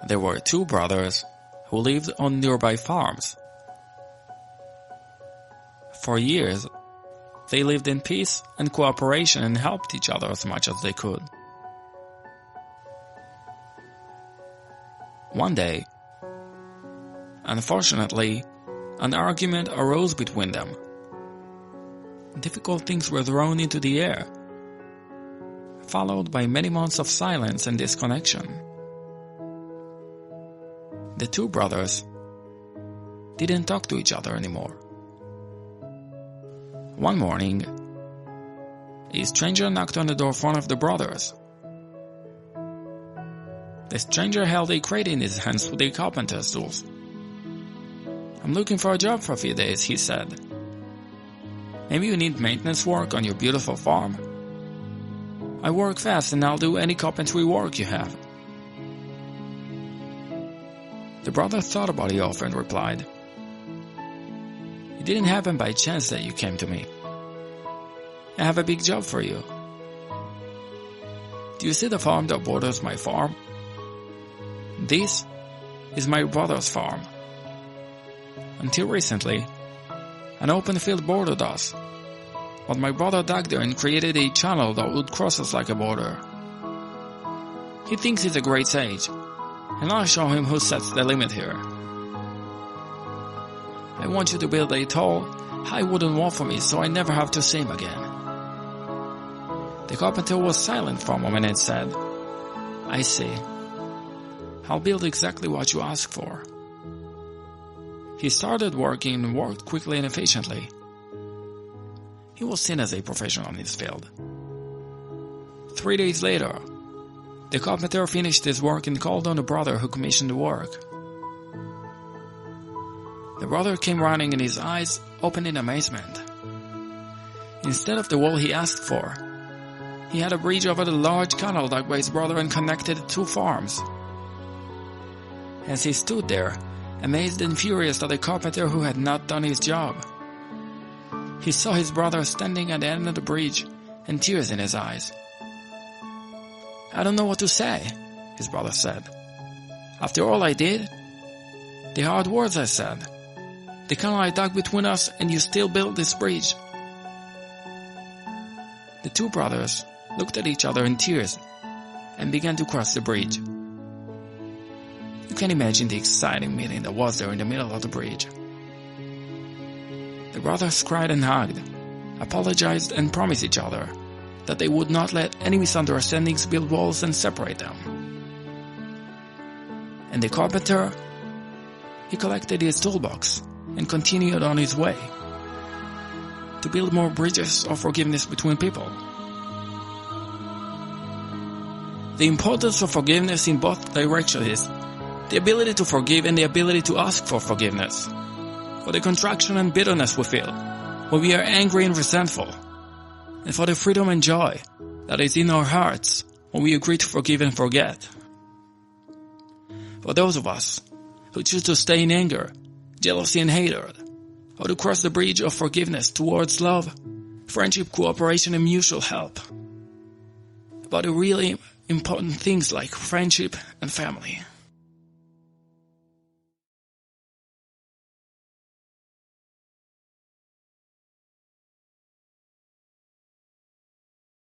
There were two brothers who lived on nearby farms. For years, they lived in peace and cooperation and helped each other as much as they could. One day, unfortunately, an argument arose between them. Difficult things were thrown into the air, followed by many months of silence and disconnection. The two brothers didn't talk to each other anymore. One morning, a stranger knocked on the door of one of the brothers. The stranger held a crate in his hands with a carpenter's tools. "I'm looking for a job for a few days," he said. "Maybe you need maintenance work on your beautiful farm? I work fast and I'll do any carpentry work you have." The brother thought about the offer and replied, "It didn't happen by chance that you came to me. I have a big job for you. Do you see the farm that borders my farm? This is my brother's farm. Until recently, an open field bordered us, but my brother dug there and created a channel that would cross us like a border. He thinks he's a great sage, and I'll show him who sets the limit here. I want you to build a tall, high wooden wall for me so I never have to see him again." The carpenter was silent for a moment and said, "I see. I'll build exactly what you ask for." He started working and worked quickly and efficiently. He was seen as a professional in his field. 3 days later, the carpenter finished his work and called on the brother who commissioned the work. The brother came running and his eyes opened in amazement. Instead of the wall he asked for, he had a bridge over the large canal dug by his brother and connected the two farms. As he stood there, amazed and furious at the carpenter who had not done his job, he saw his brother standing at the end of the bridge and tears in his eyes. "I don't know what to say," his brother said. "After all I did, the hard words I said, the canal I dug between us, and you still built this bridge." The two brothers looked at each other in tears and began to cross the bridge. You can imagine the exciting meeting that was there in the middle of the bridge. The brothers cried and hugged, apologized and promised each other that they would not let any misunderstandings build walls and separate them. And the carpenter, he collected his toolbox and continued on his way to build more bridges of forgiveness between people. The importance of forgiveness in both directions is the ability to forgive and the ability to ask for forgiveness, for the contraction and bitterness we feel when we are angry and resentful, and for the freedom and joy that is in our hearts when we agree to forgive and forget. For those of us who choose to stay in anger, jealousy and hatred, or to cross the bridge of forgiveness towards love, friendship, cooperation and mutual help, about the really important things like friendship and family.